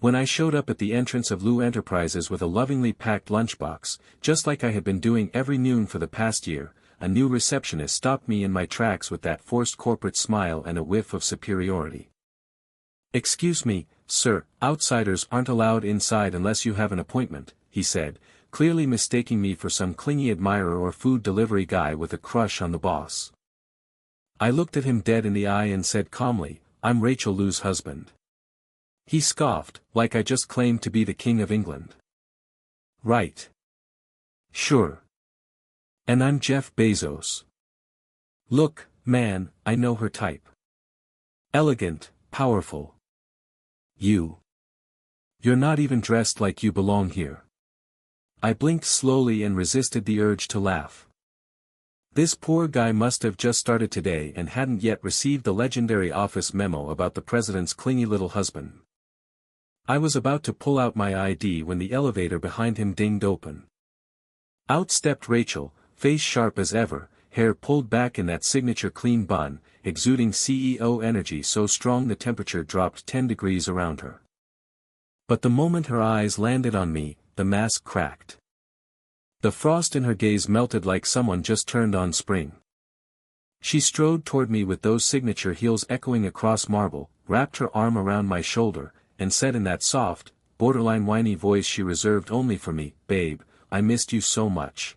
When I showed up at the entrance of Lou Enterprises with a lovingly packed lunchbox, just like I had been doing every noon for the past year, a new receptionist stopped me in my tracks with that forced corporate smile and a whiff of superiority. "Excuse me, sir, outsiders aren't allowed inside unless you have an appointment," he said, clearly mistaking me for some clingy admirer or food delivery guy with a crush on the boss. I looked at him dead in the eye and said calmly, "I'm Rachel Lou's husband." He scoffed, like I just claimed to be the King of England. "Right. Sure. And I'm Jeff Bezos. Look, man, I know her type. Elegant, powerful. You're not even dressed like you belong here." I blinked slowly and resisted the urge to laugh. This poor guy must have just started today and hadn't yet received the legendary office memo about the president's clingy little husband. I was about to pull out my ID when the elevator behind him dinged open. Out stepped Rachel, face sharp as ever, hair pulled back in that signature clean bun, exuding CEO energy so strong the temperature dropped 10 degrees around her. But the moment her eyes landed on me, the mask cracked. The frost in her gaze melted like someone just turned on spring. She strode toward me with those signature heels echoing across marble, wrapped her arm around my shoulder, and said in that soft, borderline whiny voice she reserved only for me, "Babe, I missed you so much."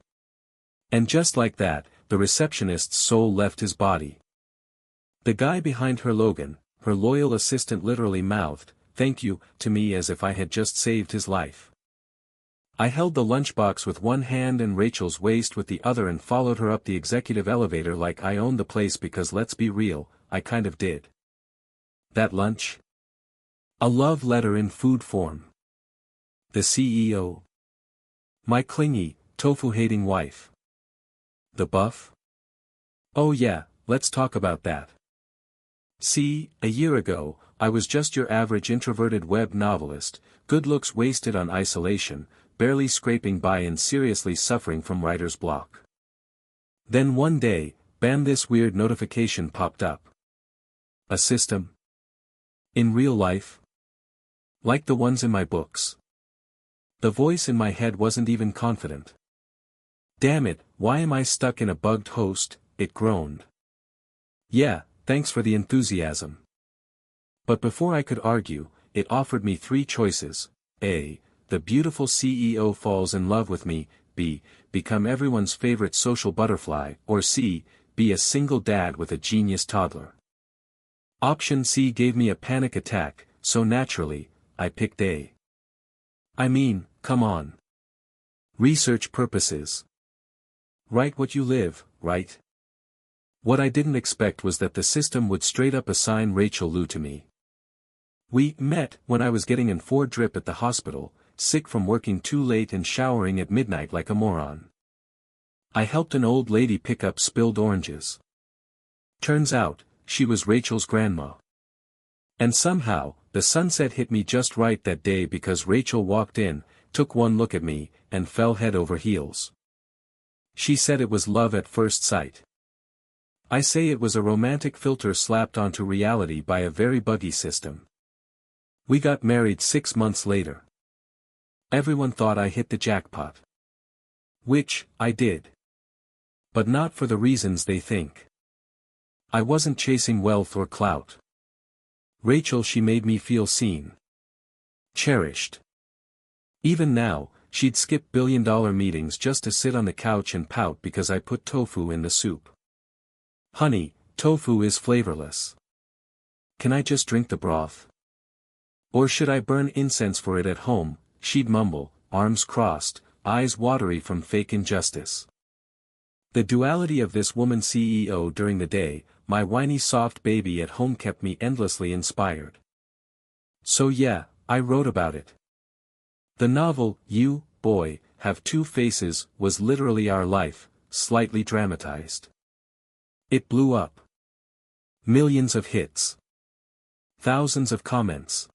And just like that, the receptionist's soul left his body. The guy behind her, Logan, her loyal assistant, literally mouthed, "Thank you," to me as if I had just saved his life. I held the lunchbox with one hand and Rachel's waist with the other and followed her up the executive elevator like I owned the place, because let's be real, I kind of did. That lunch? A love letter in food form. The CEO. My clingy, tofu-hating wife. The buff? Oh yeah, let's talk about that. See, a year ago, I was just your average introverted web novelist, good looks wasted on isolation, barely scraping by and seriously suffering from writer's block. Then one day, bam, this weird notification popped up. A system? In real life? Like the ones in my books. The voice in my head wasn't even confident. "Damn it, why am I stuck in a bugged host?" it groaned. "Yeah, thanks for the enthusiasm." But before I could argue, it offered me three choices: A. The beautiful CEO falls in love with me, B. Become everyone's favorite social butterfly, or C. Be a single dad with a genius toddler. Option C gave me a panic attack, so naturally, I picked A. I mean, come on. Research purposes. Write what you live, right? What I didn't expect was that the system would straight up assign Rachel Lou to me. We met when I was getting an 4 drip at the hospital, sick from working too late and showering at midnight like a moron. I helped an old lady pick up spilled oranges. Turns out, she was Rachel's grandma. And somehow, the sunset hit me just right that day, because Rachel walked in, took one look at me, and fell head over heels. She said it was love at first sight. I say it was a romantic filter slapped onto reality by a very buggy system. We got married 6 months later. Everyone thought I hit the jackpot. Which, I did. But not for the reasons they think. I wasn't chasing wealth or clout. Rachel, she made me feel seen. Cherished. Even now, she'd skip billion-dollar meetings just to sit on the couch and pout because I put tofu in the soup. "Honey, tofu is flavorless. Can I just drink the broth? Or should I burn incense for it at home?" she'd mumble, arms crossed, eyes watery from fake injustice. The duality of this woman CEO during the day, my whiny soft baby at home, kept me endlessly inspired. So yeah, I wrote about it. The novel, You, Boy, Have Two Faces, was literally our life, slightly dramatized. It blew up. Millions of hits. Thousands of comments.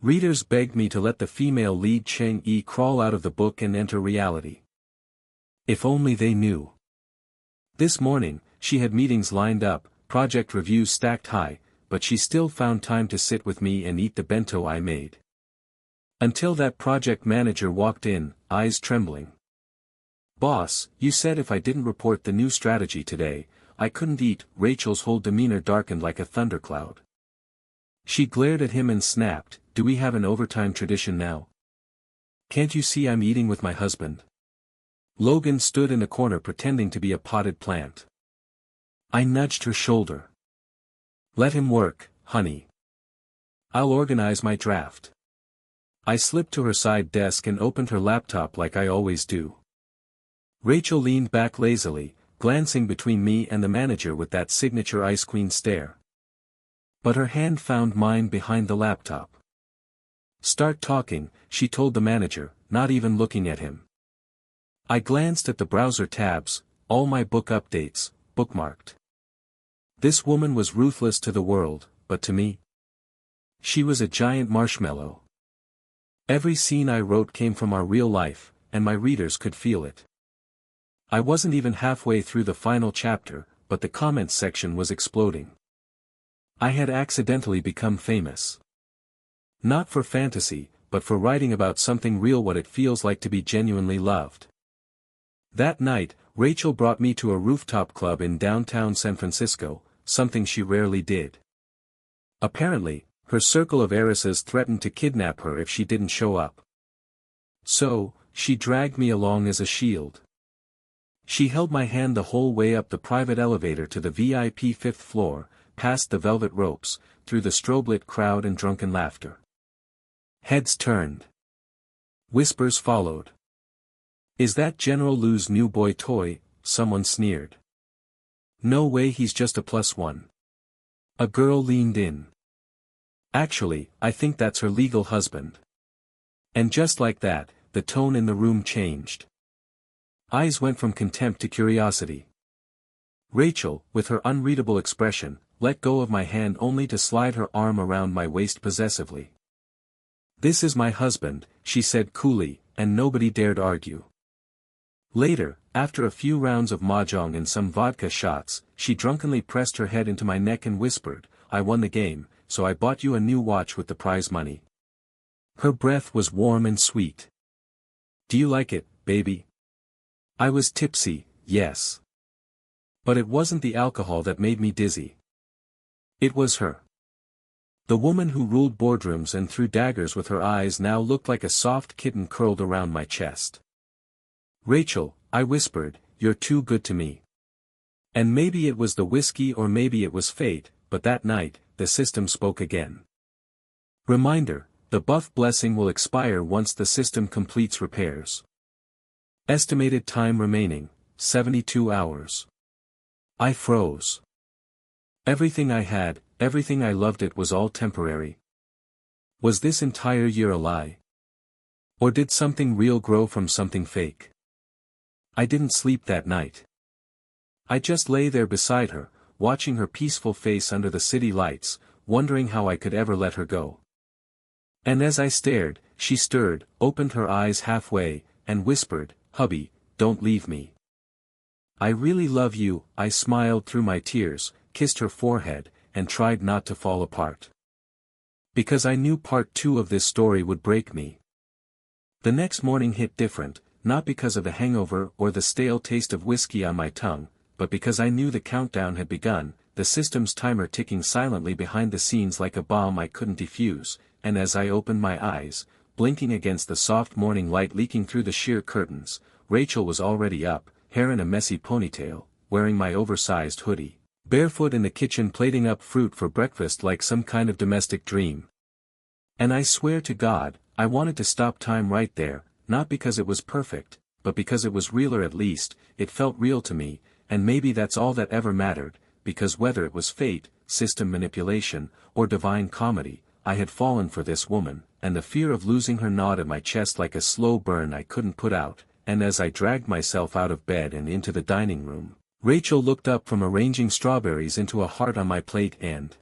Readers begged me to let the female lead Cheng-E crawl out of the book and enter reality. If only they knew. This morning, she had meetings lined up, project reviews stacked high, but she still found time to sit with me and eat the bento I made. Until that project manager walked in, eyes trembling. "Boss, you said if I didn't report the new strategy today, I couldn't eat." Rachel's whole demeanor darkened like a thundercloud. She glared at him and snapped, "Do we have an overtime tradition now? Can't you see I'm eating with my husband?" Logan stood in a corner pretending to be a potted plant. I nudged her shoulder. "Let him work, honey. I'll organize my draft." I slipped to her side desk and opened her laptop like I always do. Rachel leaned back lazily, glancing between me and the manager with that signature Ice Queen stare. But her hand found mine behind the laptop. "Start talking," she told the manager, not even looking at him. I glanced at the browser tabs, all my book updates, bookmarked. This woman was ruthless to the world, but to me, she was a giant marshmallow. Every scene I wrote came from our real life, and my readers could feel it. I wasn't even halfway through the final chapter, but the comments section was exploding. I had accidentally become famous. Not for fantasy, but for writing about something real, what it feels like to be genuinely loved. That night, Rachel brought me to a rooftop club in downtown San Francisco, something she rarely did. Apparently, her circle of heiresses threatened to kidnap her if she didn't show up. So, she dragged me along as a shield. She held my hand the whole way up the private elevator to the VIP 5th floor, past the velvet ropes, through the strobe-lit crowd and drunken laughter. Heads turned. Whispers followed. "Is that General Lou's new boy toy?" someone sneered. "No way, he's just a +1. A girl leaned in. "Actually, I think that's her legal husband." And just like that, the tone in the room changed. Eyes went from contempt to curiosity. Rachel, with her unreadable expression, let go of my hand only to slide her arm around my waist possessively. "This is my husband," she said coolly, and nobody dared argue. Later, after a few rounds of mahjong and some vodka shots, she drunkenly pressed her head into my neck and whispered, "I won the game, so I bought you a new watch with the prize money." Her breath was warm and sweet. "Do you like it, baby?" I was tipsy, yes. But it wasn't the alcohol that made me dizzy. It was her. The woman who ruled boardrooms and threw daggers with her eyes now looked like a soft kitten curled around my chest. "Rachel," I whispered, "you're too good to me." And maybe it was the whiskey or maybe it was fate, but that night, the system spoke again. Reminder, the buff blessing will expire once the system completes repairs. Estimated time remaining, 72 hours. I froze. Everything I had, everything I loved, it was all temporary. Was this entire year a lie? Or did something real grow from something fake? I didn't sleep that night. I just lay there beside her, watching her peaceful face under the city lights, wondering how I could ever let her go. And as I stared, she stirred, opened her eyes halfway, and whispered, "Hubby, don't leave me. I really love you." I smiled through my tears, kissed her forehead, and tried not to fall apart. Because I knew part 2 of this story would break me. The next morning hit different, not because of the hangover or the stale taste of whiskey on my tongue, but because I knew the countdown had begun, the system's timer ticking silently behind the scenes like a bomb I couldn't defuse, and as I opened my eyes, blinking against the soft morning light leaking through the sheer curtains, Rachel was already up, hair in a messy ponytail, wearing my oversized hoodie, barefoot in the kitchen plating up fruit for breakfast like some kind of domestic dream. And I swear to God, I wanted to stop time right there, not because it was perfect, but because it was real, or at least, it felt real to me, and maybe that's all that ever mattered, because whether it was fate, system manipulation, or divine comedy, I had fallen for this woman, and the fear of losing her gnawed at my chest like a slow burn I couldn't put out, and as I dragged myself out of bed and into the dining room, Rachel looked up from arranging strawberries into a heart on my plate and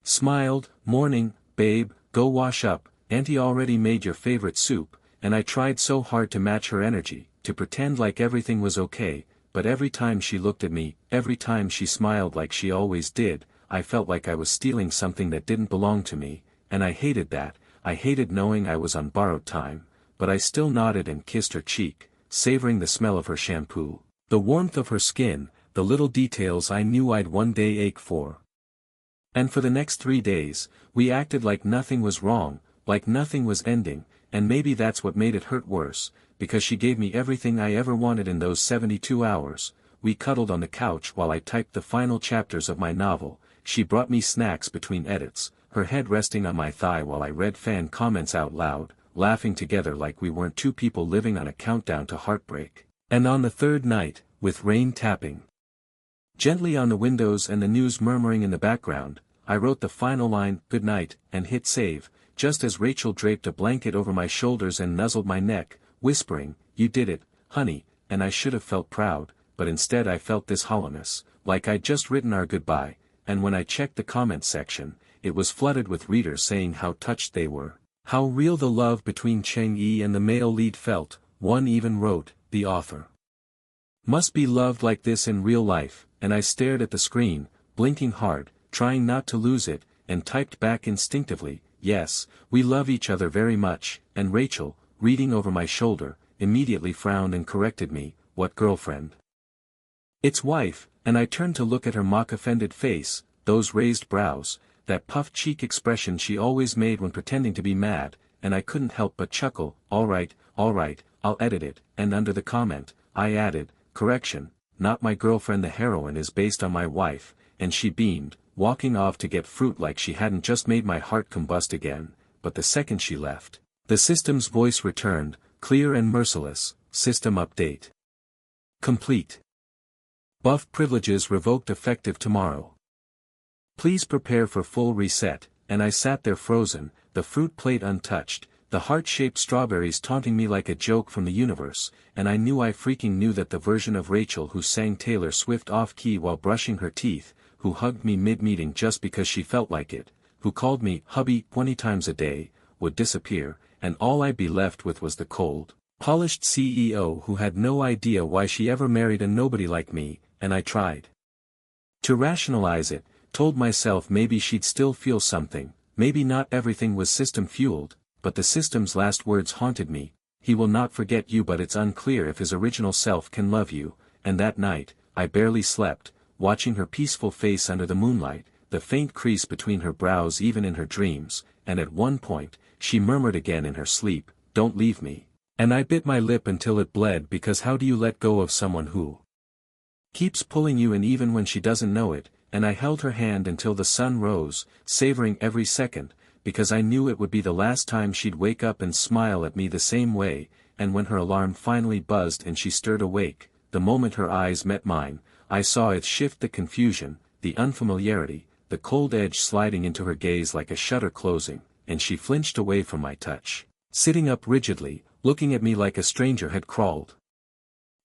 smiled. "Morning, babe, go wash up, Auntie already made your favorite soup," and I tried so hard to match her energy, to pretend like everything was okay, but every time she looked at me, every time she smiled like she always did, I felt like I was stealing something that didn't belong to me, and I hated that. I hated knowing I was on borrowed time, but I still nodded and kissed her cheek, savoring the smell of her shampoo, the warmth of her skin, the little details I knew I'd one day ache for. And for the next 3 days, we acted like nothing was wrong, like nothing was ending, and maybe that's what made it hurt worse, because she gave me everything I ever wanted in those 72 hours. We cuddled on the couch while I typed the final chapters of my novel, she brought me snacks between edits, her head resting on my thigh while I read fan comments out loud, laughing together like we weren't two people living on a countdown to heartbreak. And on the third night, with rain tapping gently on the windows and the news murmuring in the background, I wrote the final line, "Good night," and hit save, just as Rachel draped a blanket over my shoulders and nuzzled my neck, whispering, "You did it, honey," and I should have felt proud, but instead I felt this hollowness, like I'd just written our goodbye, and when I checked the comments section, it was flooded with readers saying how touched they were, how real the love between Cheng Yi and the male lead felt. One even wrote, "The author must be loved like this in real life," and I stared at the screen, blinking hard, trying not to lose it, and typed back instinctively, "Yes, we love each other very much," and Rachel, reading over my shoulder, immediately frowned and corrected me, "What girlfriend?" "It's wife," and I turned to look at her mock-offended face, those raised brows, that puffed cheek expression she always made when pretending to be mad, and I couldn't help but chuckle. All right, I'll edit it," and under the comment, I added, "Correction, not my girlfriend, the heroine is based on my wife," and she beamed, walking off to get fruit like she hadn't just made my heart combust again, but the second she left, the system's voice returned, clear and merciless, "System update complete. Buff privileges revoked effective tomorrow. Please prepare for full reset," and I sat there frozen, the fruit plate untouched, the heart-shaped strawberries taunting me like a joke from the universe, and I knew that the version of Rachel who sang Taylor Swift off-key while brushing her teeth, who hugged me mid-meeting just because she felt like it, who called me hubby 20 times a day, would disappear, and all I'd be left with was the cold, polished CEO who had no idea why she ever married a nobody like me, and I tried to rationalize it, told myself maybe she'd still feel something, maybe not everything was system-fueled, but the system's last words haunted me, "He will not forget you, but it's unclear if his original self can love you," and that night, I barely slept, watching her peaceful face under the moonlight, the faint crease between her brows even in her dreams, and at one point, she murmured again in her sleep, "Don't leave me," and I bit my lip until it bled, because how do you let go of someone who keeps pulling you in even when she doesn't know it, and I held her hand until the sun rose, savoring every second, because I knew it would be the last time she'd wake up and smile at me the same way, and when her alarm finally buzzed and she stirred awake, the moment her eyes met mine, I saw it shift, the confusion, the unfamiliarity, the cold edge sliding into her gaze like a shutter closing, and she flinched away from my touch, sitting up rigidly, looking at me like a stranger had crawled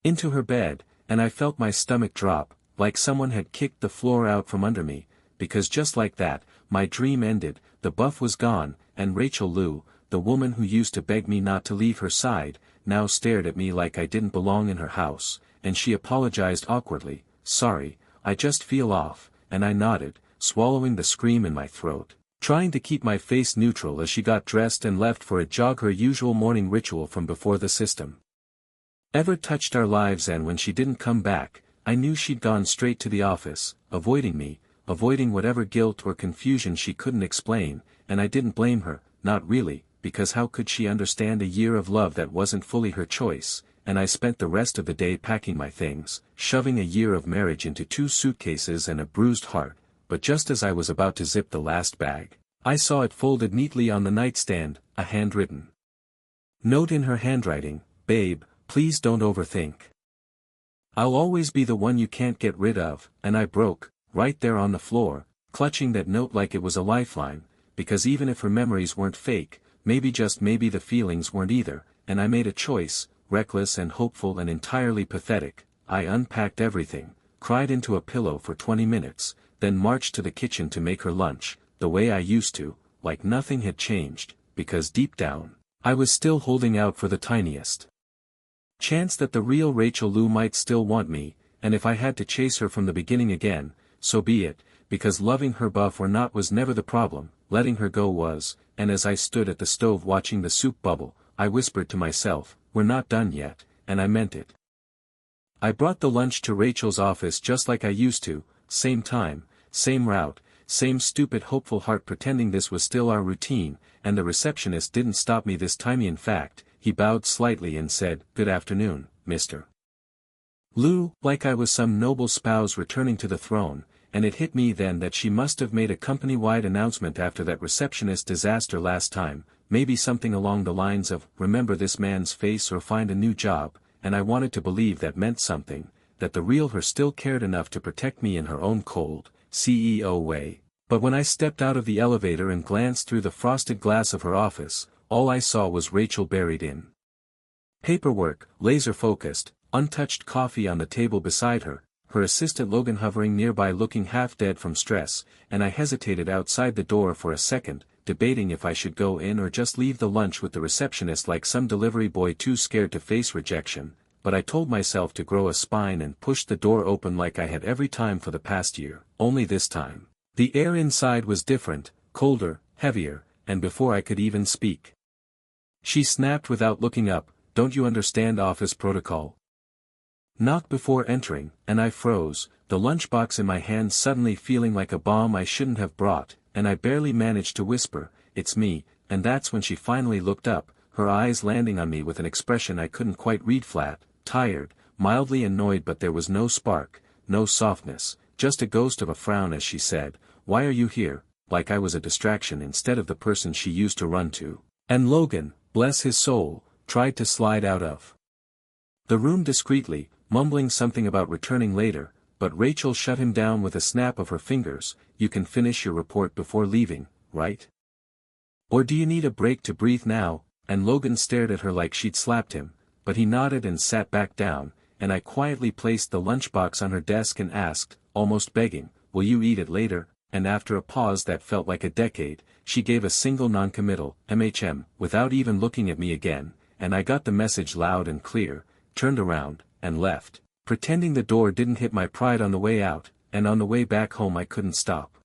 into her bed, and I felt my stomach drop, like someone had kicked the floor out from under me, because just like that, my dream ended, the buff was gone, and Rachel Liu, the woman who used to beg me not to leave her side, now stared at me like I didn't belong in her house, and she apologized awkwardly, "Sorry, I just feel off," and I nodded, swallowing the scream in my throat, trying to keep my face neutral as she got dressed and left for a jog, her usual morning ritual from before the system ever touched our lives. And when she didn't come back, I knew she'd gone straight to the office, avoiding me, avoiding whatever guilt or confusion she couldn't explain, and I didn't blame her, not really, because how could she understand a year of love that wasn't fully her choice, and I spent the rest of the day packing my things, shoving a year of marriage into 2 suitcases and a bruised heart, but just as I was about to zip the last bag, I saw it folded neatly on the nightstand, a handwritten note in her handwriting, "Babe, please don't overthink. I'll always be the one you can't get rid of," and I broke, right there on the floor, clutching that note like it was a lifeline, because even if her memories weren't fake, maybe just maybe the feelings weren't either, and I made a choice, reckless and hopeful and entirely pathetic. I unpacked everything, cried into a pillow for 20 minutes, then marched to the kitchen to make her lunch, the way I used to, like nothing had changed, because deep down, I was still holding out for the tiniest chance that the real Rachel Liu might still want me, and if I had to chase her from the beginning again, so be it, because loving her buff or not was never the problem, letting her go was, and as I stood at the stove watching the soup bubble, I whispered to myself, "We're not done yet," and I meant it. I brought the lunch to Rachel's office just like I used to, same time, same route, same stupid hopeful heart pretending this was still our routine, and the receptionist didn't stop me this time. In fact, he bowed slightly and said, "Good afternoon, Mr. Lou," like I was some noble spouse returning to the throne, and it hit me then that she must have made a company-wide announcement after that receptionist disaster last time, maybe something along the lines of, "Remember this man's face or find a new job," and I wanted to believe that meant something, that the real her still cared enough to protect me in her own cold, CEO way. But when I stepped out of the elevator and glanced through the frosted glass of her office, all I saw was Rachel buried in paperwork, laser-focused, untouched coffee on the table beside her, her assistant Logan hovering nearby looking half dead from stress, and I hesitated outside the door for a second, debating if I should go in or just leave the lunch with the receptionist like some delivery boy too scared to face rejection, but I told myself to grow a spine and pushed the door open like I had every time for the past year, only this time the air inside was different, colder, heavier, and before I could even speak, she snapped without looking up, "Don't you understand office protocol?" Knock before entering, and I froze, the lunchbox in my hand suddenly feeling like a bomb I shouldn't have brought, and I barely managed to whisper, "It's me," and that's when she finally looked up, her eyes landing on me with an expression I couldn't quite read, flat, tired, mildly annoyed, but there was no spark, no softness, just a ghost of a frown as she said, "Why are you here?" like I was a distraction instead of the person she used to run to. And Logan, bless his soul, tried to slide out of the room discreetly, mumbling something about returning later, but Rachel shut him down with a snap of her fingers. "You can finish your report before leaving, right? Or do you need a break to breathe now?" And Logan stared at her like she'd slapped him, but he nodded and sat back down, and I quietly placed the lunchbox on her desk and asked, almost begging, "Will you eat it later?" And after a pause that felt like a decade, she gave a single non-committal, without even looking at me again, and I got the message loud and clear, turned around, and left, pretending the door didn't hit my pride on the way out, and on the way back home I couldn't stop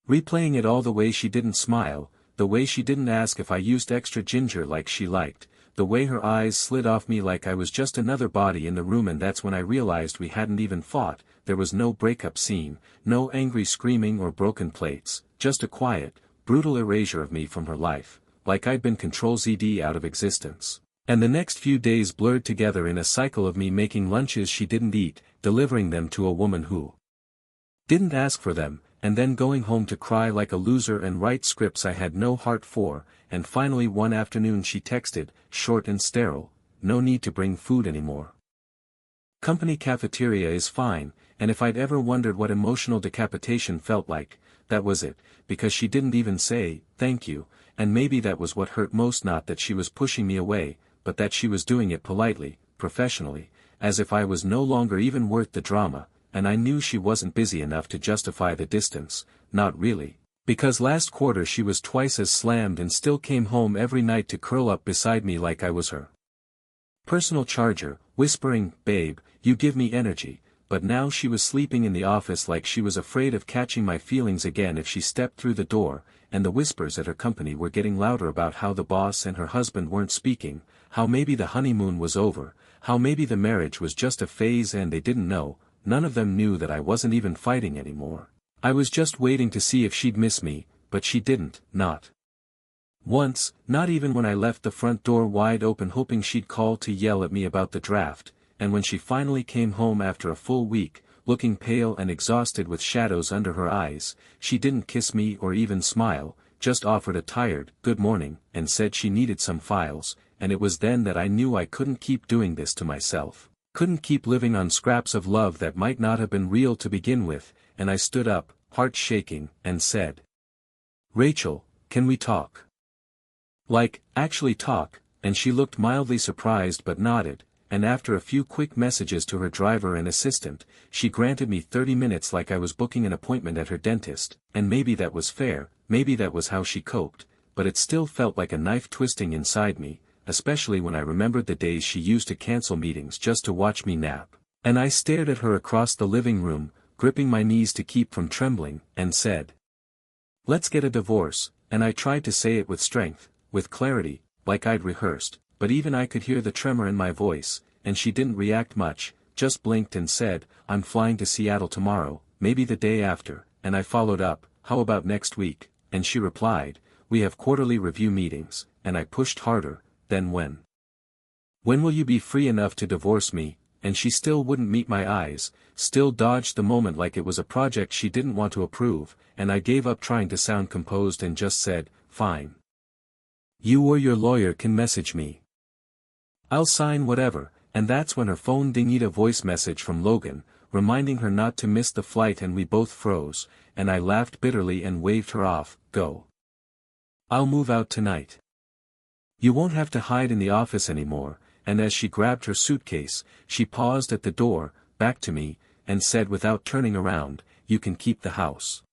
replaying it all, the way she didn't smile, the way she didn't ask if I used extra ginger like she liked, the way her eyes slid off me like I was just another body in the room. And that's when I realized we hadn't even fought. There was no breakup scene, no angry screaming or broken plates, just a quiet, brutal erasure of me from her life, like I'd been Control-Z out of existence. And the next few days blurred together in a cycle of me making lunches she didn't eat, delivering them to a woman who didn't ask for them, and then going home to cry like a loser and write scripts I had no heart for, and finally one afternoon she texted, short and sterile, "No need to bring food anymore. Company cafeteria is fine," and if I'd ever wondered what emotional decapitation felt like, that was it, because she didn't even say, "Thank you," and maybe that was what hurt most, not that she was pushing me away, but that she was doing it politely, professionally, as if I was no longer even worth the drama, and I knew she wasn't busy enough to justify the distance, not really, because last quarter she was twice as slammed and still came home every night to curl up beside me like I was her personal charger, whispering, "Babe, you give me energy," but now she was sleeping in the office like she was afraid of catching my feelings again if she stepped through the door, and the whispers at her company were getting louder about how the boss and her husband weren't speaking, how maybe the honeymoon was over, how maybe the marriage was just a phase and they didn't know. None of them knew that I wasn't even fighting anymore. I was just waiting to see if she'd miss me, but she didn't, not once, not even when I left the front door wide open hoping she'd call to yell at me about the draft, and when she finally came home after a full week, looking pale and exhausted with shadows under her eyes, she didn't kiss me or even smile, just offered a tired, "Good morning," and said she needed some files, and it was then that I knew I couldn't keep doing this to myself, couldn't keep living on scraps of love that might not have been real to begin with, and I stood up, heart shaking, and said, "Rachel, can we talk? Like, actually talk," and she looked mildly surprised but nodded, and after a few quick messages to her driver and assistant, she granted me 30 minutes like I was booking an appointment at her dentist, and maybe that was fair, maybe that was how she coped, but it still felt like a knife twisting inside me, especially when I remembered the days she used to cancel meetings just to watch me nap, and I stared at her across the living room, gripping my knees to keep from trembling, and said, "Let's get a divorce," and I tried to say it with strength, with clarity, like I'd rehearsed, but even I could hear the tremor in my voice, and she didn't react much, just blinked and said, "I'm flying to Seattle tomorrow, maybe the day after," and I followed up, "How about next week?" And she replied, "We have quarterly review meetings," and I pushed harder, "Then when? When will you be free enough to divorce me?" And she still wouldn't meet my eyes, still dodged the moment like it was a project she didn't want to approve, and I gave up trying to sound composed and just said, "Fine. You or your lawyer can message me. I'll sign whatever," and that's when her phone dinged a voice message from Logan, reminding her not to miss the flight, and we both froze, and I laughed bitterly and waved her off. "Go. I'll move out tonight. You won't have to hide in the office anymore," and as she grabbed her suitcase, she paused at the door, back to me, and said without turning around, "You can keep the house.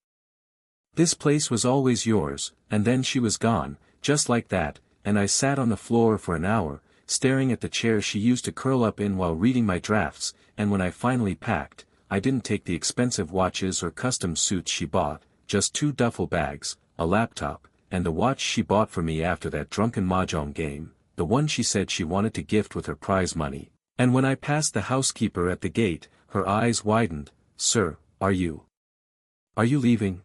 This place was always yours," and then she was gone, just like that, and I sat on the floor for an hour, staring at the chair she used to curl up in while reading my drafts, and when I finally packed, I didn't take the expensive watches or custom suits she bought, just 2 duffel bags, a laptop, and the watch she bought for me after that drunken mahjong game, the one she said she wanted to gift with her prize money. And when I passed the housekeeper at the gate, her eyes widened. "Sir, are you leaving?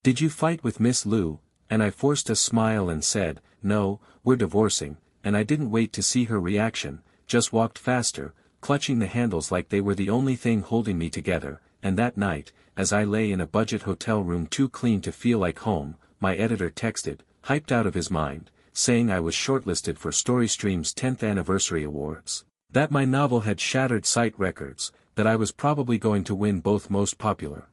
Did you fight with Miss Lu?" And I forced a smile and said, "No, we're divorcing," and I didn't wait to see her reaction, just walked faster, clutching the handles like they were the only thing holding me together, and that night, as I lay in a budget hotel room too clean to feel like home, my editor texted, hyped out of his mind, saying I was shortlisted for StoryStream's 10th anniversary awards, that my novel had shattered site records, that I was probably going to win both Most Popular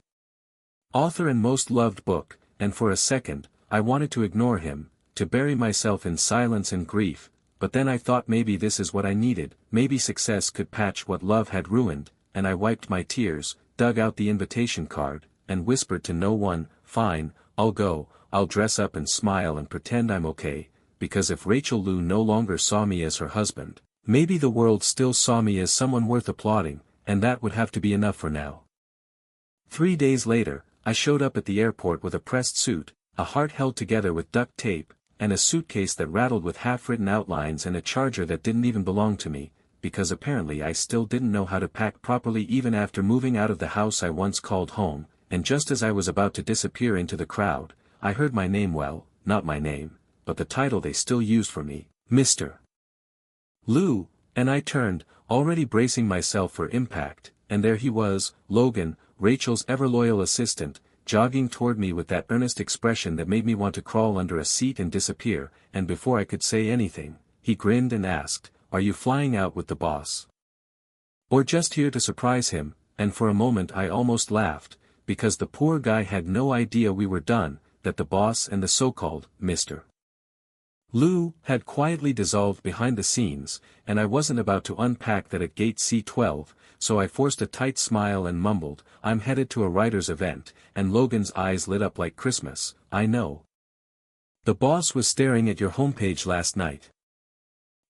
Author and Most Loved Book, and for a second, I wanted to ignore him, to bury myself in silence and grief, but then I thought maybe this is what I needed, maybe success could patch what love had ruined, and I wiped my tears, dug out the invitation card, and whispered to no one, "Fine, I'll go, I'll dress up and smile and pretend I'm okay," because if Rachel Lu no longer saw me as her husband, maybe the world still saw me as someone worth applauding, and that would have to be enough for now. 3 days later, I showed up at the airport with a pressed suit, a heart held together with duct tape, and a suitcase that rattled with half-written outlines and a charger that didn't even belong to me, because apparently I still didn't know how to pack properly even after moving out of the house I once called home, and just as I was about to disappear into the crowd, I heard my name, well, not my name, but the title they still used for me, Mr. Lu, and I turned, already bracing myself for impact, and there he was, Logan, Rachel's ever-loyal assistant, jogging toward me with that earnest expression that made me want to crawl under a seat and disappear, and before I could say anything, he grinned and asked, "Are you flying out with the boss? Or just here to surprise him?" And for a moment I almost laughed, because the poor guy had no idea we were done, that the boss and the so-called Mr. Lu had quietly dissolved behind the scenes, and I wasn't about to unpack that at gate C12, so I forced a tight smile and mumbled, "I'm headed to a writer's event," and Logan's eyes lit up like Christmas. "I know. The boss was staring at your homepage last night.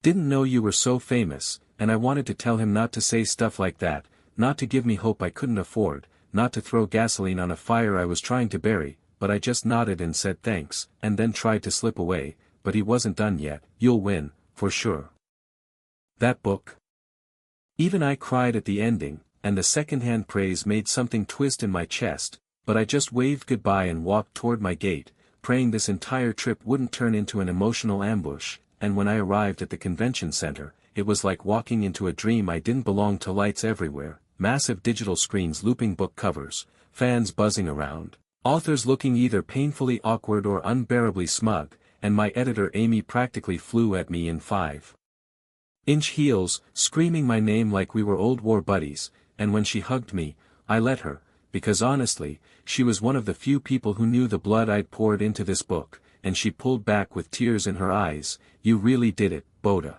Didn't know you were so famous," and I wanted to tell him not to say stuff like that, not to give me hope I couldn't afford, not to throw gasoline on a fire I was trying to bury, but I just nodded and said thanks, and then tried to slip away, but he wasn't done yet. "You'll win, for sure. That book." Even I cried at the ending, and the second-hand praise made something twist in my chest, but I just waved goodbye and walked toward my gate, praying this entire trip wouldn't turn into an emotional ambush, and when I arrived at the convention center, it was like walking into a dream I didn't belong to. Lights everywhere, massive digital screens looping book covers, fans buzzing around, authors looking either painfully awkward or unbearably smug, and my editor Amy practically flew at me in 5-inch heels, screaming my name like we were old war buddies, and when she hugged me, I let her, because honestly, she was one of the few people who knew the blood I'd poured into this book, and she pulled back with tears in her eyes. "You really did it, Boda.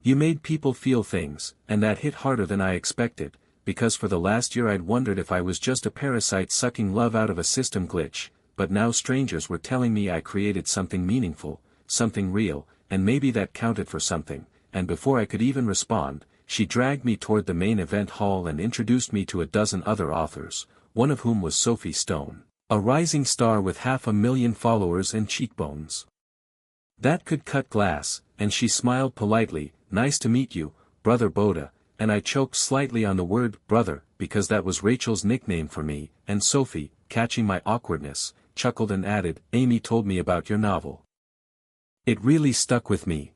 You made people feel things," and that hit harder than I expected, because for the last year I'd wondered if I was just a parasite sucking love out of a system glitch, but now strangers were telling me I created something meaningful, something real, and maybe that counted for something, and before I could even respond, she dragged me toward the main event hall and introduced me to a dozen other authors, one of whom was Sophie Stone. A rising star with 500,000 followers and cheekbones. That could cut glass, and she smiled politely, "Nice to meet you, Brother Boda," and I choked slightly on the word brother, because that was Rachel's nickname for me, and Sophie, catching my awkwardness, chuckled and added, "Amy told me about your novel. It really stuck with me."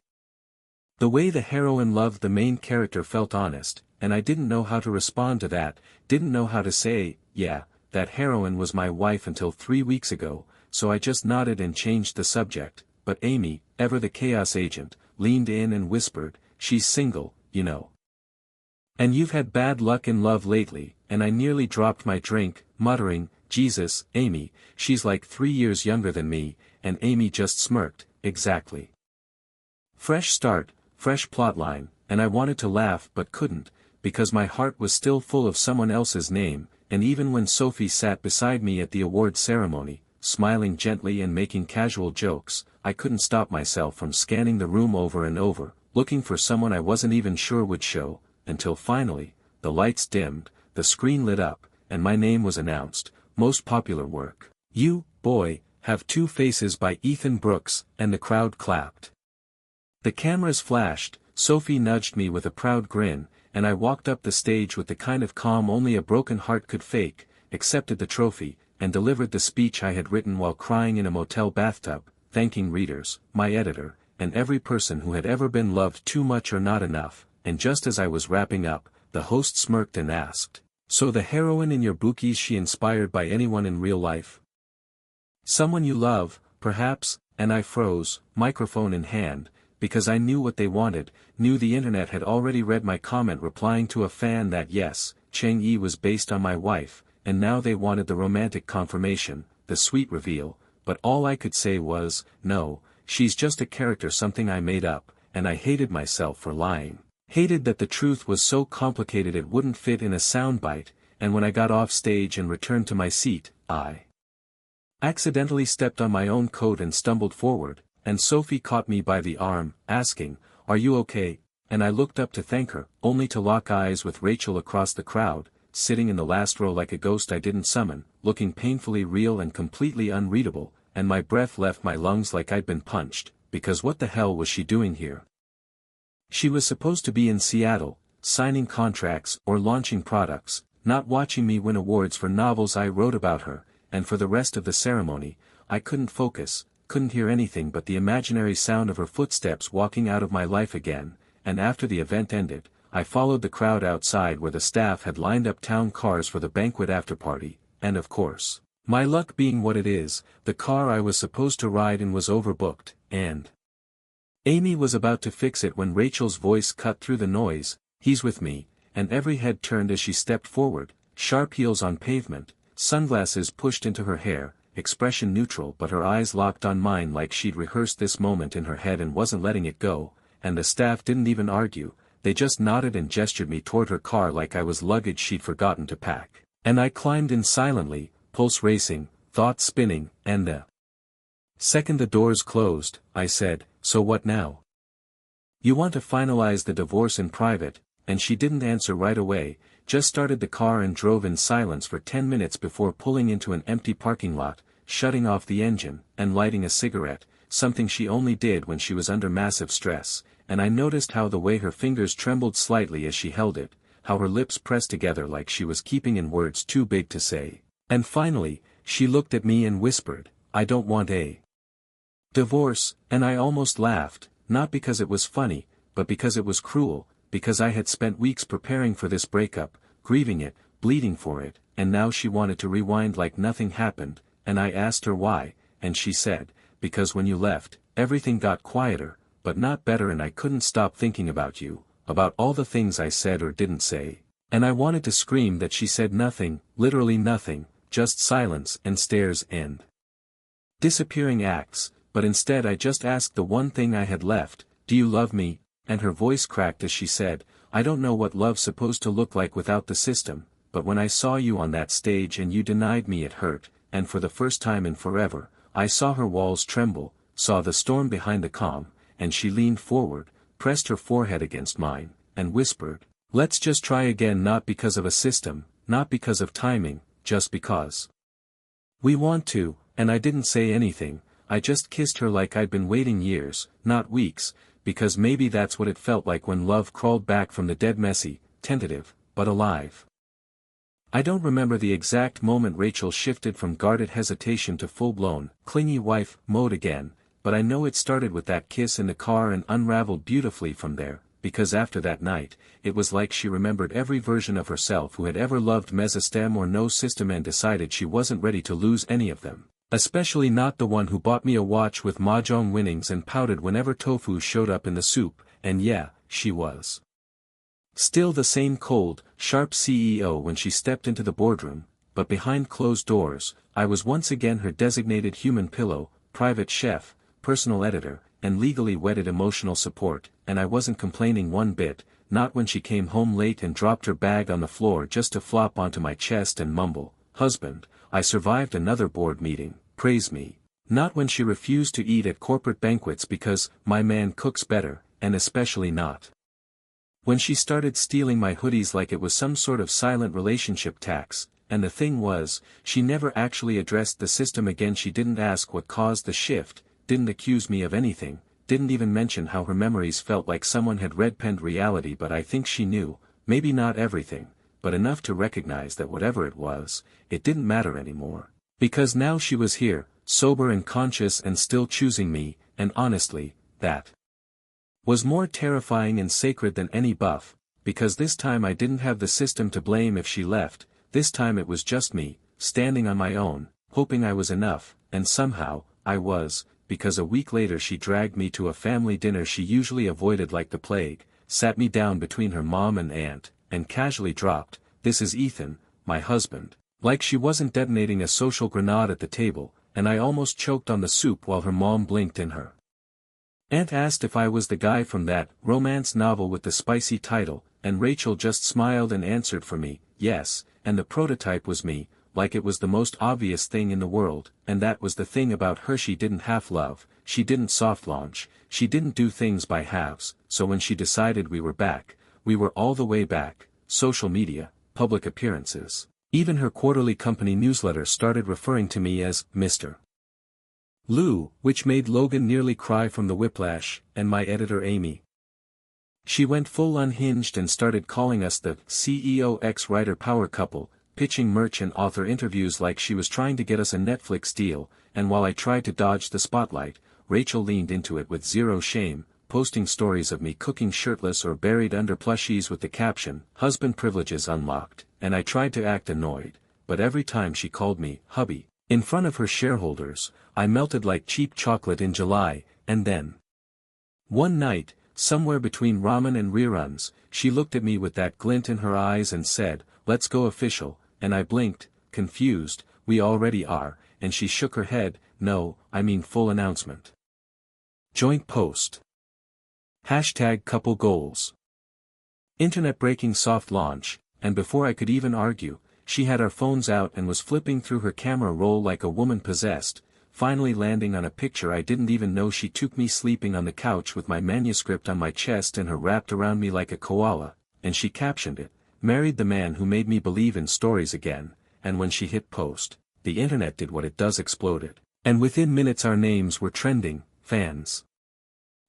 The way the heroine loved the main character felt honest, and I didn't know how to respond to that, didn't know how to say, "Yeah, that heroine was my wife until 3 weeks ago," so I just nodded and changed the subject, but Amy, ever the chaos agent, leaned in and whispered, "She's single, you know. And you've had bad luck in love lately," and I nearly dropped my drink, muttering, "Jesus, Amy, she's like 3 years younger than me," and Amy just smirked, "Exactly. Fresh start, fresh plotline," and I wanted to laugh but couldn't, because my heart was still full of someone else's name, and even when Sophie sat beside me at the award ceremony, smiling gently and making casual jokes, I couldn't stop myself from scanning the room over and over, looking for someone I wasn't even sure would show, until finally, the lights dimmed, the screen lit up, and my name was announced, "Most popular work, You, Boy, Have Two Faces" by Ethan Brooks, and the crowd clapped. The cameras flashed, Sophie nudged me with a proud grin, and I walked up the stage with the kind of calm only a broken heart could fake, accepted the trophy, and delivered the speech I had written while crying in a motel bathtub, thanking readers, my editor, and every person who had ever been loved too much or not enough, and just as I was wrapping up, the host smirked and asked, "So the heroine in your book, is she inspired by anyone in real life? Someone you love, perhaps?" And I froze, microphone in hand, because I knew what they wanted, knew the internet had already read my comment replying to a fan that yes, Chang-yi was based on my wife, and now they wanted the romantic confirmation, the sweet reveal, but all I could say was, "No, she's just a character, something I made up," and I hated myself for lying. Hated that the truth was so complicated it wouldn't fit in a soundbite, and when I got off stage and returned to my seat, I accidentally stepped on my own coat and stumbled forward, and Sophie caught me by the arm, asking, "Are you okay?" And I looked up to thank her, only to lock eyes with Rachel across the crowd, sitting in the last row like a ghost I didn't summon, looking painfully real and completely unreadable, and my breath left my lungs like I'd been punched, because what the hell was she doing here? She was supposed to be in Seattle, signing contracts or launching products, not watching me win awards for novels I wrote about her, and for the rest of the ceremony, I couldn't focus, couldn't hear anything but the imaginary sound of her footsteps walking out of my life again, and after the event ended, I followed the crowd outside where the staff had lined up town cars for the banquet after-party, and of course, my luck being what it is, the car I was supposed to ride in was overbooked, and Amy was about to fix it when Rachel's voice cut through the noise, "He's with me," and every head turned as she stepped forward, sharp heels on pavement, sunglasses pushed into her hair, expression neutral but her eyes locked on mine like she'd rehearsed this moment in her head and wasn't letting it go, and the staff didn't even argue, they just nodded and gestured me toward her car like I was luggage she'd forgotten to pack, and I climbed in silently, pulse racing, thoughts spinning, and the second the doors closed, I said, "So what now? You want to finalize the divorce in private," and she didn't answer right away, just started the car and drove in silence for 10 minutes before pulling into an empty parking lot, shutting off the engine, and lighting a cigarette, something she only did when she was under massive stress, and I noticed how the way her fingers trembled slightly as she held it, how her lips pressed together like she was keeping in words too big to say, and finally, she looked at me and whispered, "I don't want a divorce," and I almost laughed, not because it was funny, but because it was cruel, because I had spent weeks preparing for this breakup, grieving it, bleeding for it, and now she wanted to rewind like nothing happened, and I asked her why, and she said, "Because when you left, everything got quieter, but not better, and I couldn't stop thinking about you, about all the things I said or didn't say." And I wanted to scream that she said nothing, literally nothing, just silence and stares and disappearing acts, but instead I just asked the one thing I had left, "Do you love me?" And her voice cracked as she said, "I don't know what love's supposed to look like without the system, but when I saw you on that stage and you denied me it hurt," and for the first time in forever, I saw her walls tremble, saw the storm behind the calm, and she leaned forward, pressed her forehead against mine, and whispered, "Let's just try again, not because of a system, not because of timing, just because." We want to, and I didn't say anything, I just kissed her like I'd been waiting years, not weeks, because maybe that's what it felt like when love crawled back from the dead, messy, tentative, but alive. I don't remember the exact moment Rachel shifted from guarded hesitation to full-blown, clingy wife mode again, but I know it started with that kiss in the car and unraveled beautifully from there, because after that night, it was like she remembered every version of herself who had ever loved Mesostem or no system and decided she wasn't ready to lose any of them. Especially not the one who bought me a watch with mahjong winnings and pouted whenever tofu showed up in the soup, and yeah, she was still the same cold, sharp CEO when she stepped into the boardroom, but behind closed doors, I was once again her designated human pillow, private chef, personal editor, and legally wedded emotional support, and I wasn't complaining one bit, not when she came home late and dropped her bag on the floor just to flop onto my chest and mumble, "Husband, I survived another board meeting, praise me." Not when she refused to eat at corporate banquets because my man cooks better, and especially not when she started stealing my hoodies like it was some sort of silent relationship tax, and the thing was, she never actually addressed the system again. She didn't ask what caused the shift, didn't accuse me of anything, didn't even mention how her memories felt like someone had red-penned reality, but I think she knew, maybe not everything, but enough to recognize that whatever it was, it didn't matter anymore. Because now she was here, sober and conscious and still choosing me, and honestly, that was more terrifying and sacred than any buff, because this time I didn't have the system to blame if she left, this time it was just me, standing on my own, hoping I was enough, and somehow, I was, because a week later she dragged me to a family dinner she usually avoided like the plague, sat me down between her mom and aunt, and casually dropped, "This is Ethan, my husband," like she wasn't detonating a social grenade at the table, and I almost choked on the soup while her mom blinked in her. Aunt asked if I was the guy from that romance novel with the spicy title, and Rachel just smiled and answered for me, yes, and the prototype was me, like it was the most obvious thing in the world, and that was the thing about her: she didn't half love, she didn't soft launch, she didn't do things by halves, so when she decided we were back, we were all the way back, social media, public appearances. Even her quarterly company newsletter started referring to me as Mr. Lou, which made Logan nearly cry from the whiplash, and my editor Amy. She went full unhinged and started calling us the CEO ex-writer power couple, pitching merch and author interviews like she was trying to get us a Netflix deal, and while I tried to dodge the spotlight, Rachel leaned into it with zero shame, posting stories of me cooking shirtless or buried under plushies with the caption, "Husband privileges unlocked," and I tried to act annoyed, but every time she called me hubby in front of her shareholders, I melted like cheap chocolate in July, and then one night, somewhere between ramen and reruns, she looked at me with that glint in her eyes and said, "Let's go official," and I blinked, confused, "We already are," and she shook her head, "No, I mean full announcement. Joint post. Hashtag couple goals. Internet breaking soft launch," and before I could even argue, she had our phones out and was flipping through her camera roll like a woman possessed, finally landing on a picture I didn't even know. She took me sleeping on the couch with my manuscript on my chest and her wrapped around me like a koala, and she captioned it, "Married the man who made me believe in stories again," and when she hit post, the internet did what it does: exploded. And within minutes our names were trending, fans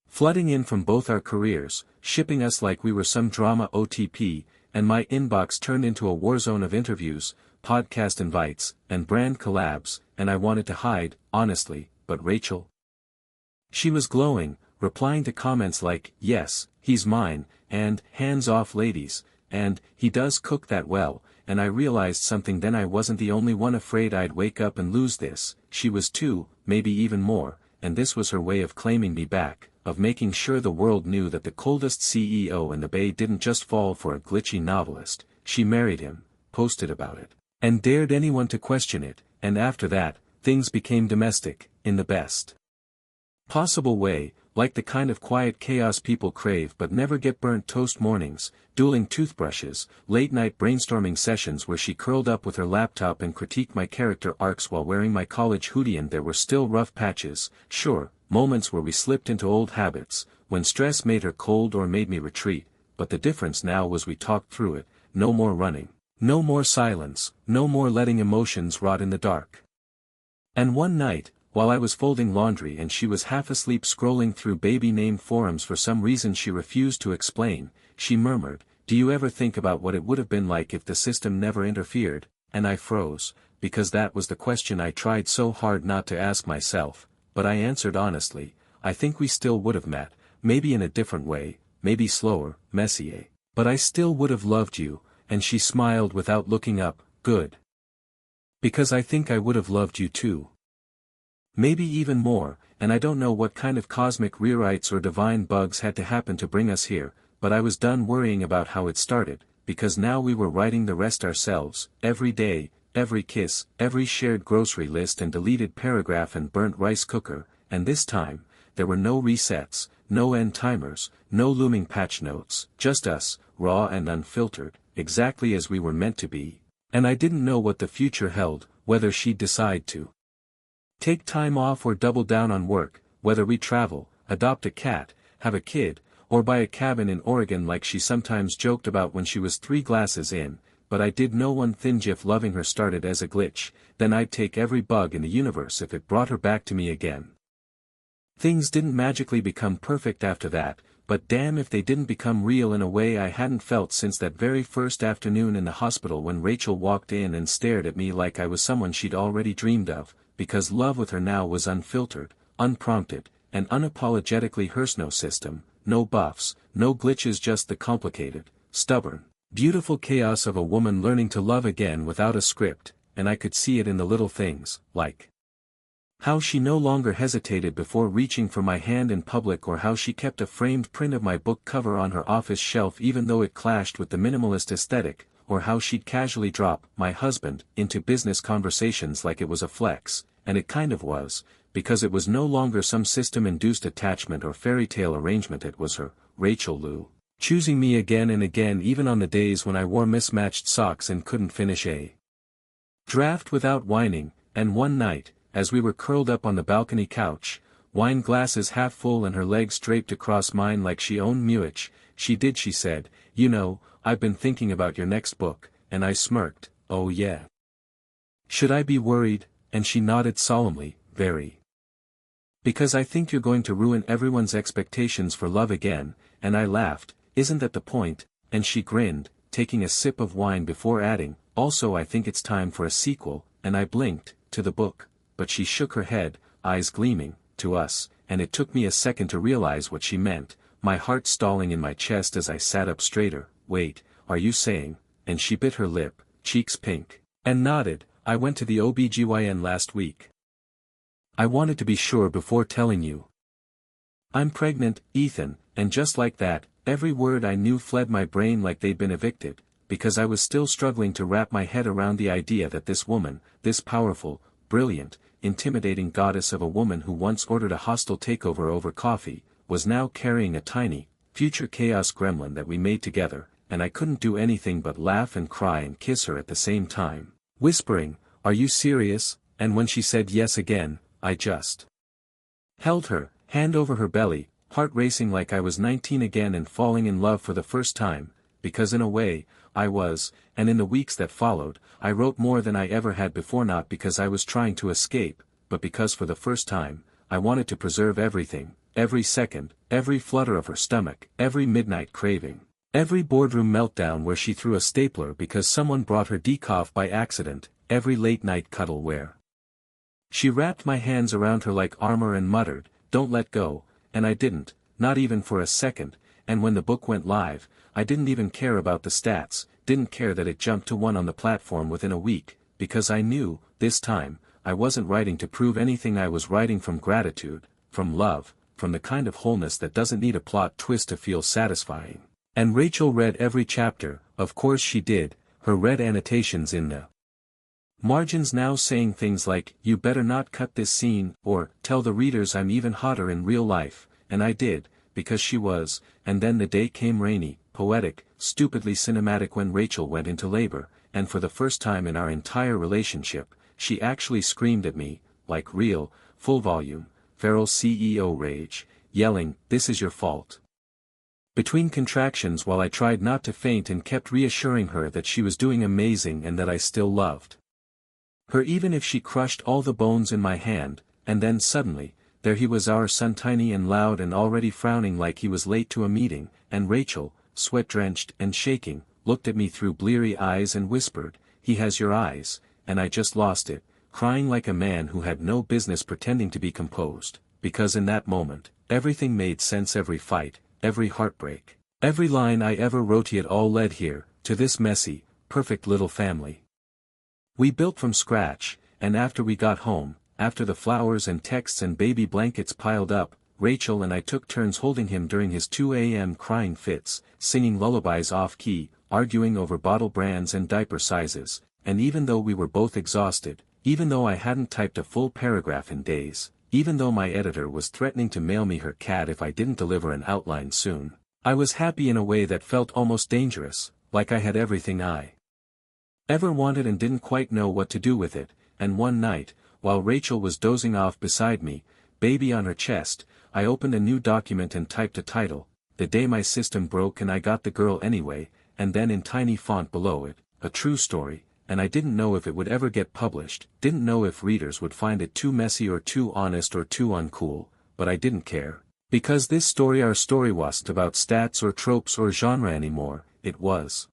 flooding in from both our careers, shipping us like we were some drama OTP, and my inbox turned into a war zone of interviews, podcast invites, and brand collabs, and I wanted to hide, honestly, but Rachel? She was glowing, replying to comments like, "Yes, he's mine," and "Hands off ladies," and "He does cook that well," and I realized something then: I wasn't the only one afraid I'd wake up and lose this, she was too, maybe even more, and this was her way of claiming me back, of making sure the world knew that the coldest CEO in the Bay didn't just fall for a glitchy novelist, she married him, posted about it, and dared anyone to question it, and after that, things became domestic, in the best possible way, like the kind of quiet chaos people crave but never get: burnt toast mornings, dueling toothbrushes, late-night brainstorming sessions where she curled up with her laptop and critiqued my character arcs while wearing my college hoodie. And there were still rough patches, sure, moments where we slipped into old habits, when stress made her cold or made me retreat, but the difference now was we talked through it, no more running, no more silence, no more letting emotions rot in the dark. And one night, while I was folding laundry and she was half asleep scrolling through baby name forums for some reason she refused to explain, she murmured, "Do you ever think about what it would have been like if the system never interfered?" And I froze, because that was the question I tried so hard not to ask myself, but I answered honestly, "I think we still would have met, maybe in a different way, maybe slower, messier. But I still would have loved you," and she smiled without looking up. "Good. Because I think I would have loved you too. Maybe even more, and I don't know what kind of cosmic rewrites or divine bugs had to happen to bring us here, but I was done worrying about how it started, because now we were writing the rest ourselves, every day, every kiss, every shared grocery list and deleted paragraph and burnt rice cooker, and this time, there were no resets, no end timers, no looming patch notes, just us, raw and unfiltered, exactly as we were meant to be, and I didn't know what the future held, whether she'd decide to take time off or double down on work, whether we travel, adopt a cat, have a kid, or buy a cabin in Oregon like she sometimes joked about when she was 3 glasses in, but I did know one thing: if loving her started as a glitch, then I'd take every bug in the universe if it brought her back to me again. Things didn't magically become perfect after that, but damn if they didn't become real in a way I hadn't felt since that very first afternoon in the hospital when Rachel walked in and stared at me like I was someone she'd already dreamed of, because love with her now was unfiltered, unprompted, and unapologetically hers. No system, no buffs, no glitches, just the complicated, stubborn, beautiful chaos of a woman learning to love again without a script, and I could see it in the little things, like how she no longer hesitated before reaching for my hand in public, or how she kept a framed print of my book cover on her office shelf even though it clashed with the minimalist aesthetic, or how she'd casually drop "my husband" into business conversations like it was a flex, and it kind of was, because it was no longer some system-induced attachment or fairy tale arrangement. It was her, Rachel Lou, choosing me again and again, even on the days when I wore mismatched socks and couldn't finish a draft without whining. And one night, as we were curled up on the balcony couch, wine glasses half full and her legs draped across mine like she owned Muich, she said, "You know, I've been thinking about your next book," and I smirked, "Oh yeah. Should I be worried?" And she nodded solemnly, "Very. Because I think you're going to ruin everyone's expectations for love again," and I laughed, "Isn't that the point?" And she grinned, taking a sip of wine before adding, "Also I think it's time for a sequel," and I blinked, "To the book," but she shook her head, eyes gleaming, "To us," and it took me a second to realize what she meant, my heart stalling in my chest as I sat up straighter. "Wait, are you saying," and she bit her lip, cheeks pink, and nodded, "I went to the OBGYN last week. I wanted to be sure before telling you. I'm pregnant, Ethan," and just like that, every word I knew fled my brain like they'd been evicted, because I was still struggling to wrap my head around the idea that this woman, this powerful, brilliant, intimidating goddess of a woman who once ordered a hostile takeover over coffee, was now carrying a tiny, future chaos gremlin that we made together, and I couldn't do anything but laugh and cry and kiss her at the same time, whispering, "Are you serious?" And when she said yes again, I just held her, hand over her belly, heart racing like I was 19 again and falling in love for the first time, because in a way, I was, and in the weeks that followed, I wrote more than I ever had before, not because I was trying to escape, but because for the first time, I wanted to preserve everything, every second, every flutter of her stomach, every midnight craving, every boardroom meltdown where she threw a stapler because someone brought her decaf by accident, every late-night cuddle where she wrapped my hands around her like armor and muttered, "Don't let go," and I didn't, not even for a second, and when the book went live, I didn't even care about the stats, didn't care that it jumped to 1 on the platform within a week, because I knew, this time, I wasn't writing to prove anything. I was writing from gratitude, from love, from the kind of wholeness that doesn't need a plot twist to feel satisfying. And Rachel read every chapter, of course she did, her red annotations in the margins now saying things like, "You better not cut this scene," or, "Tell the readers I'm even hotter in real life," and I did, because she was, and then the day came rainy, poetic, stupidly cinematic when Rachel went into labor, and for the first time in our entire relationship, she actually screamed at me, like real, full volume, feral CEO rage, yelling, "This is your fault." Between contractions while I tried not to faint and kept reassuring her that she was doing amazing and that I still loved her even if she crushed all the bones in my hand, and then suddenly, there he was, our son, tiny and loud and already frowning like he was late to a meeting, and Rachel, sweat-drenched and shaking, looked at me through bleary eyes and whispered, "He has your eyes," and I just lost it, crying like a man who had no business pretending to be composed, because in that moment, everything made sense, every fight, every heartbreak, every line I ever wrote, it all led here, to this messy, perfect little family. We built from scratch, and after we got home, after the flowers and texts and baby blankets piled up, Rachel and I took turns holding him during his 2 a.m. crying fits, singing lullabies off-key, arguing over bottle brands and diaper sizes, and even though we were both exhausted, even though I hadn't typed a full paragraph in days, even though my editor was threatening to mail me her cat if I didn't deliver an outline soon, I was happy in a way that felt almost dangerous, like I had everything I ever wanted and didn't quite know what to do with it, and one night, while Rachel was dozing off beside me, baby on her chest, I opened a new document and typed a title, "The Day My System Broke and I Got the Girl Anyway," and then in tiny font below it, "A True Story," and I didn't know if it would ever get published, didn't know if readers would find it too messy or too honest or too uncool, but I didn't care. Because this story, our story, wasn't about stats or tropes or genre anymore, it was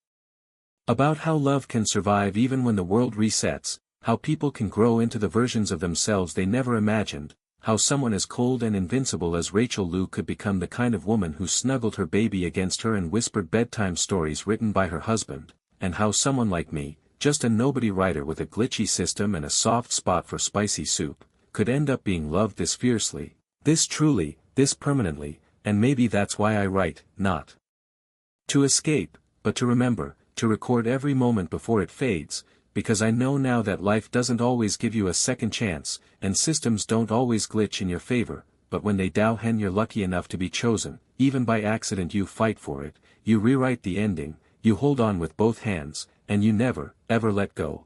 about how love can survive even when the world resets, how people can grow into the versions of themselves they never imagined, how someone as cold and invincible as Rachel Lou could become the kind of woman who snuggled her baby against her and whispered bedtime stories written by her husband, and how someone like me, just a nobody writer with a glitchy system and a soft spot for spicy soup, could end up being loved this fiercely, this truly, this permanently, and maybe that's why I write, not to escape, but to remember, to record every moment before it fades, because I know now that life doesn't always give you a second chance, and systems don't always glitch in your favor, but when they do, hen, you're lucky enough to be chosen, even by accident. You fight for it, you rewrite the ending, you hold on with both hands, and you never, ever let go.